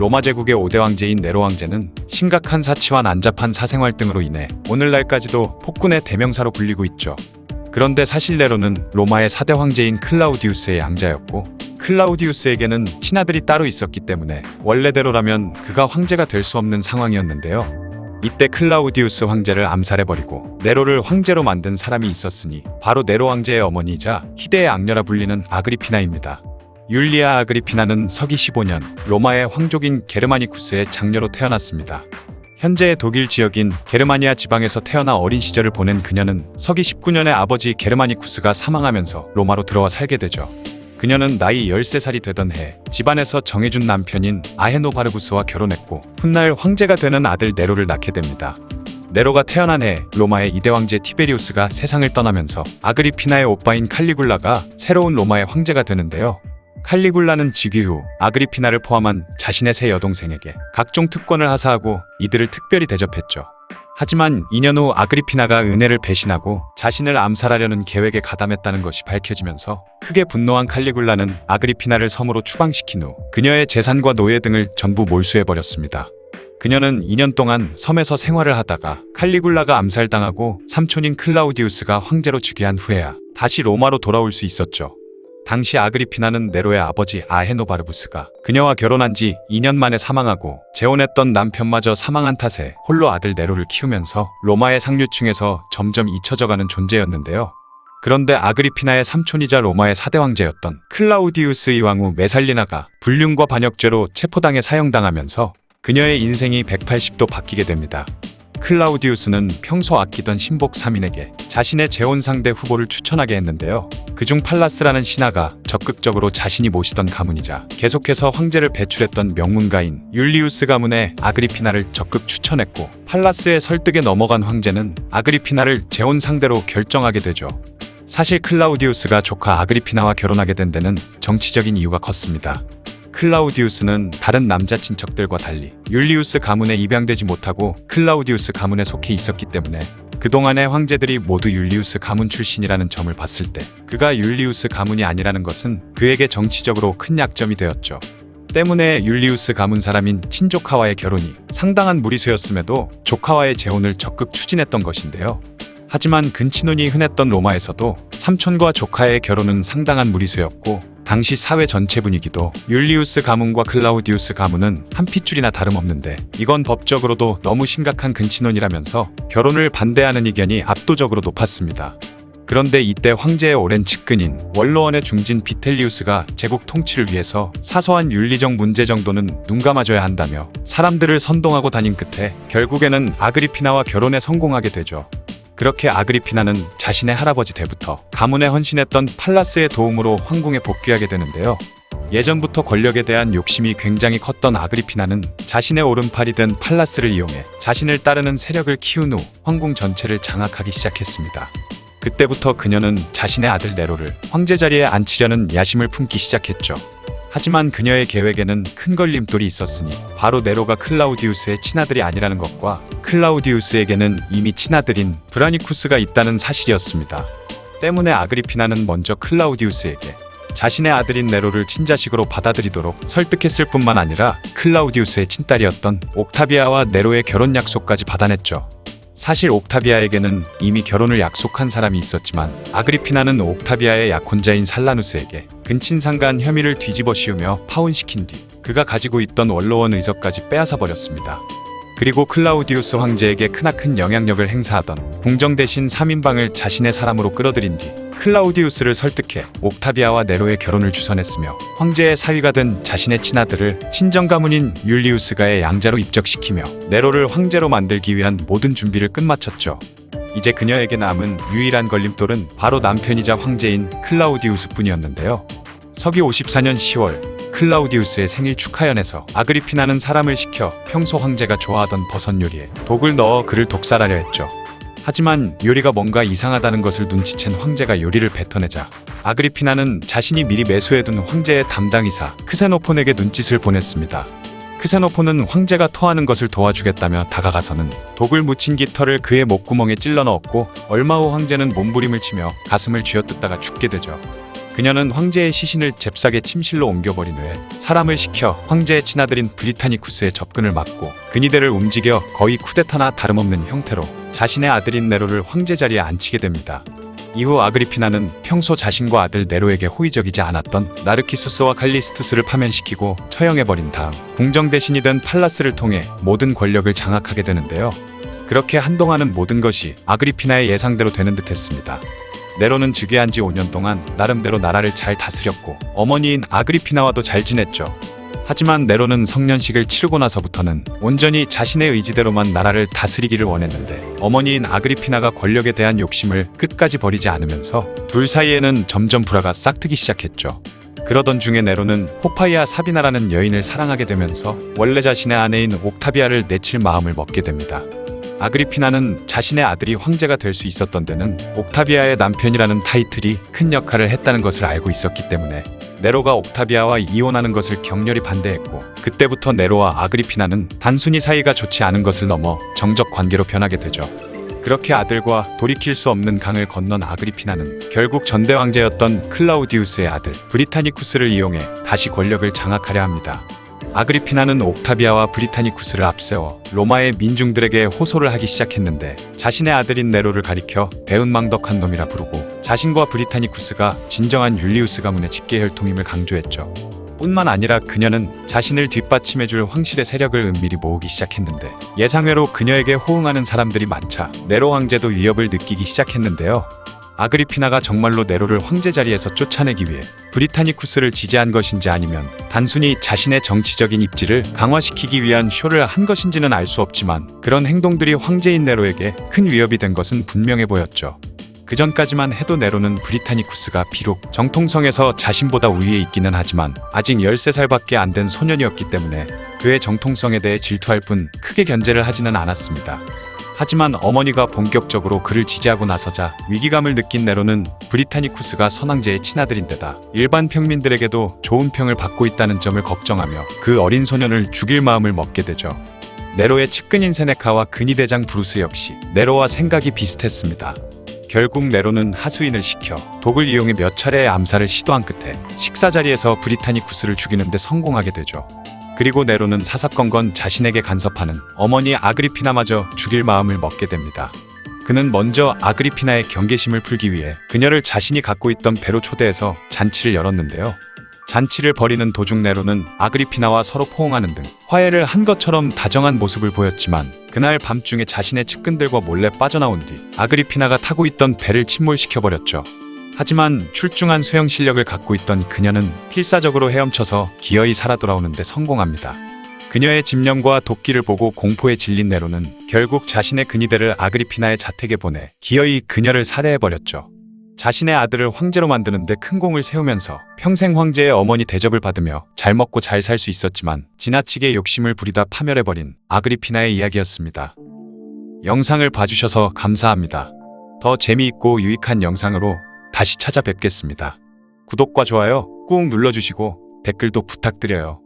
로마 제국의 5대 황제인 네로 황제는 심각한 사치와 난잡한 사생활 등으로 인해 오늘날까지도 폭군의 대명사로 불리고 있죠. 그런데 사실 네로는 로마의 4대 황제인 클라우디우스의 양자였고, 클라우디우스에게는 친아들이 따로 있었기 때문에 원래대로라면 그가 황제가 될 수 없는 상황이었는데요. 이때 클라우디우스 황제를 암살해버리고 네로를 황제로 만든 사람이 있었으니 바로 네로 황제의 어머니이자 희대의 악녀라 불리는 아그리피나입니다. 율리아 아그리피나는 서기 15년 로마의 황족인 게르마니쿠스의 장녀로 태어났습니다. 현재의 독일 지역인 게르마니아 지방에서 태어나 어린 시절을 보낸 그녀는 서기 19년에 아버지 게르마니쿠스가 사망하면서 로마로 들어와 살게 되죠. 그녀는 나이 13살이 되던 해 집안에서 정해준 남편인 아헤노바르부스와 결혼했고 훗날 황제가 되는 아들 네로를 낳게 됩니다. 네로가 태어난 해 로마의 2대 황제 티베리우스가 세상을 떠나면서 아그리피나의 오빠인 칼리굴라가 새로운 로마의 황제가 되는데요. 칼리굴라는 즉위 후 아그리피나를 포함한 자신의 세 여동생에게 각종 특권을 하사하고 이들을 특별히 대접했죠. 하지만 2년 후 아그리피나가 은혜를 배신하고 자신을 암살하려는 계획에 가담했다는 것이 밝혀지면서 크게 분노한 칼리굴라는 아그리피나를 섬으로 추방시킨 후 그녀의 재산과 노예 등을 전부 몰수해버렸습니다. 그녀는 2년 동안 섬에서 생활을 하다가 칼리굴라가 암살당하고 삼촌인 클라우디우스가 황제로 즉위한 후에야 다시 로마로 돌아올 수 있었죠. 당시 아그리피나는 네로의 아버지 아헤노바르부스가 그녀와 결혼한 지 2년 만에 사망하고 재혼했던 남편마저 사망한 탓에 홀로 아들 네로를 키우면서 로마의 상류층에서 점점 잊혀져가는 존재였는데요. 그런데 아그리피나의 삼촌이자 로마의 4대 황제였던 클라우디우스 이왕후 메살리나가 불륜과 반역죄로 체포당해 사형당하면서 그녀의 인생이 180도 바뀌게 됩니다. 클라우디우스는 평소 아끼던 신복 3인에게 자신의 재혼 상대 후보를 추천하게 했는데요. 그중 팔라스라는 신하가 적극적으로 자신이 모시던 가문이자 계속해서 황제를 배출했던 명문가인 율리우스 가문에 아그리피나를 적극 추천했고, 팔라스의 설득에 넘어간 황제는 아그리피나를 재혼 상대로 결정하게 되죠. 사실 클라우디우스가 조카 아그리피나와 결혼하게 된 데는 정치적인 이유가 컸습니다. 클라우디우스는 다른 남자 친척들과 달리 율리우스 가문에 입양되지 못하고 클라우디우스 가문에 속해 있었기 때문에 그동안의 황제들이 모두 율리우스 가문 출신이라는 점을 봤을 때 그가 율리우스 가문이 아니라는 것은 그에게 정치적으로 큰 약점이 되었죠. 때문에 율리우스 가문 사람인 친조카와의 결혼이 상당한 무리수였음에도 조카와의 재혼을 적극 추진했던 것인데요. 하지만 근친혼이 흔했던 로마에서도 삼촌과 조카의 결혼은 상당한 무리수였고, 당시 사회 전체 분위기도 율리우스 가문과 클라우디우스 가문은 한 핏줄이나 다름없는데 이건 법적으로도 너무 심각한 근친혼이라면서 결혼을 반대하는 의견이 압도적으로 높았습니다. 그런데 이때 황제의 오랜 측근인 원로원의 중진 비텔리우스가 제국 통치를 위해서 사소한 윤리적 문제 정도는 눈감아줘야 한다며 사람들을 선동하고 다닌 끝에 결국에는 아그리피나와 결혼에 성공하게 되죠. 그렇게 아그리피나는 자신의 할아버지 때부터 가문에 헌신했던 팔라스의 도움으로 황궁에 복귀하게 되는데요. 예전부터 권력에 대한 욕심이 굉장히 컸던 아그리피나는 자신의 오른팔이 된 팔라스를 이용해 자신을 따르는 세력을 키운 후 황궁 전체를 장악하기 시작했습니다. 그때부터 그녀는 자신의 아들 네로를 황제 자리에 앉히려는 야심을 품기 시작했죠. 하지만 그녀의 계획에는 큰 걸림돌이 있었으니 바로 네로가 클라우디우스의 친아들이 아니라는 것과 클라우디우스에게는 이미 친아들인 브라니쿠스가 있다는 사실이었습니다. 때문에 아그리피나는 먼저 클라우디우스에게 자신의 아들인 네로를 친자식으로 받아들이도록 설득했을 뿐만 아니라 클라우디우스의 친딸이었던 옥타비아와 네로의 결혼 약속까지 받아냈죠. 사실 옥타비아에게는 이미 결혼을 약속한 사람이 있었지만 아그리피나는 옥타비아의 약혼자인 살라누스에게 근친상간 혐의를 뒤집어 씌우며 파혼시킨 뒤 그가 가지고 있던 원로원 의석까지 빼앗아 버렸습니다. 그리고 클라우디우스 황제에게 크나큰 영향력을 행사하던 궁정 대신 3인방을 자신의 사람으로 끌어들인 뒤 클라우디우스를 설득해 옥타비아와 네로의 결혼을 주선했으며 황제의 사위가 된 자신의 친아들을 친정 가문인 율리우스가의 양자로 입적시키며 네로를 황제로 만들기 위한 모든 준비를 끝마쳤죠. 이제 그녀에게 남은 유일한 걸림돌은 바로 남편이자 황제인 클라우디우스뿐이었는데요. 서기 54년 10월 클라우디우스의 생일 축하연에서 아그리피나는 사람을 시켜 평소 황제가 좋아하던 버섯 요리에 독을 넣어 그를 독살하려 했죠. 하지만 요리가 뭔가 이상하다는 것을 눈치챈 황제가 요리를 뱉어내자 아그리피나는 자신이 미리 매수해둔 황제의 담당이사 크세노폰에게 눈짓을 보냈습니다. 크세노폰은 황제가 토하는 것을 도와주겠다며 다가가서는 독을 묻힌 깃털을 그의 목구멍에 찔러 넣었고, 얼마 후 황제는 몸부림을 치며 가슴을 쥐어뜯다가 죽게 되죠. 그녀는 황제의 시신을 잽싸게 침실로 옮겨버린 후에 사람을 시켜 황제의 친아들인 브리타니쿠스의 접근을 막고 근위대를 움직여 거의 쿠데타나 다름없는 형태로 자신의 아들인 네로를 황제 자리에 앉히게 됩니다. 이후 아그리피나는 평소 자신과 아들 네로에게 호의적이지 않았던 나르키수스와 칼리스투스를 파면시키고 처형해버린 다음 궁정 대신이 된 팔라스를 통해 모든 권력을 장악하게 되는데요. 그렇게 한동안은 모든 것이 아그리피나의 예상대로 되는 듯했습니다. 네로는 즉위한 지 5년 동안 나름대로 나라를 잘 다스렸고 어머니인 아그리피나와도 잘 지냈죠. 하지만 네로는 성년식을 치르고 나서부터는 온전히 자신의 의지대로만 나라를 다스리기를 원했는데 어머니인 아그리피나가 권력에 대한 욕심을 끝까지 버리지 않으면서 둘 사이에는 점점 불화가 싹트기 시작했죠. 그러던 중에 네로는 포파이아 사비나라는 여인을 사랑하게 되면서 원래 자신의 아내인 옥타비아를 내칠 마음을 먹게 됩니다. 아그리피나는 자신의 아들이 황제가 될 수 있었던 데는 옥타비아의 남편이라는 타이틀이 큰 역할을 했다는 것을 알고 있었기 때문에 네로가 옥타비아와 이혼하는 것을 격렬히 반대했고 그때부터 네로와 아그리피나는 단순히 사이가 좋지 않은 것을 넘어 정적 관계로 변하게 되죠. 그렇게 아들과 돌이킬 수 없는 강을 건넌 아그리피나는 결국 전대 황제였던 클라우디우스의 아들 브리타니쿠스를 이용해 다시 권력을 장악하려 합니다. 아그리피나는 옥타비아와 브리타니쿠스를 앞세워 로마의 민중들에게 호소를 하기 시작했는데 자신의 아들인 네로를 가리켜 배은망덕한 놈이라 부르고 자신과 브리타니쿠스가 진정한 율리우스 가문의 직계혈통임을 강조했죠. 뿐만 아니라 그녀는 자신을 뒷받침해줄 황실의 세력을 은밀히 모으기 시작했는데 예상외로 그녀에게 호응하는 사람들이 많자 네로 황제도 위협을 느끼기 시작했는데요. 아그리피나가 정말로 네로를 황제 자리에서 쫓아내기 위해 브리타니쿠스를 지지한 것인지 아니면 단순히 자신의 정치적인 입지를 강화시키기 위한 쇼를 한 것인지는 알 수 없지만 그런 행동들이 황제인 네로에게 큰 위협이 된 것은 분명해 보였죠. 그 전까지만 해도 네로는 브리타니쿠스가 비록 정통성에서 자신보다 우위에 있기는 하지만 아직 13살밖에 안 된 소년이었기 때문에 그의 정통성에 대해 질투할 뿐 크게 견제를 하지는 않았습니다. 하지만 어머니가 본격적으로 그를 지지하고 나서자 위기감을 느낀 네로는 브리타니쿠스가 선왕제의 친아들인데다 일반 평민들에게도 좋은 평을 받고 있다는 점을 걱정하며 그 어린 소년을 죽일 마음을 먹게 되죠. 네로의 측근인 세네카와 근위대장 브루스 역시 네로와 생각이 비슷했습니다. 결국 네로는 하수인을 시켜 독을 이용해 몇 차례의 암살을 시도한 끝에 식사 자리에서 브리타니쿠스를 죽이는 데 성공하게 되죠. 그리고 네로는 사사건건 자신에게 간섭하는 어머니 아그리피나마저 죽일 마음을 먹게 됩니다. 그는 먼저 아그리피나의 경계심을 풀기 위해 그녀를 자신이 갖고 있던 배로 초대해서 잔치를 열었는데요. 잔치를 벌이는 도중 네로는 아그리피나와 서로 포옹하는 등 화해를 한 것처럼 다정한 모습을 보였지만 그날 밤중에 자신의 측근들과 몰래 빠져나온 뒤 아그리피나가 타고 있던 배를 침몰시켜버렸죠. 하지만 출중한 수영 실력을 갖고 있던 그녀는 필사적으로 헤엄쳐서 기어이 살아 돌아오는 데 성공합니다. 그녀의 집념과 도끼를 보고 공포에 질린 네로는 결국 자신의 근위대를 아그리피나의 자택에 보내 기어이 그녀를 살해해버렸죠. 자신의 아들을 황제로 만드는 데 큰 공을 세우면서 평생 황제의 어머니 대접을 받으며 잘 먹고 잘 살 수 있었지만 지나치게 욕심을 부리다 파멸해버린 아그리피나의 이야기였습니다. 영상을 봐주셔서 감사합니다. 더 재미있고 유익한 영상으로 다시 찾아뵙겠습니다. 구독과 좋아요 꾹 눌러주시고 댓글도 부탁드려요.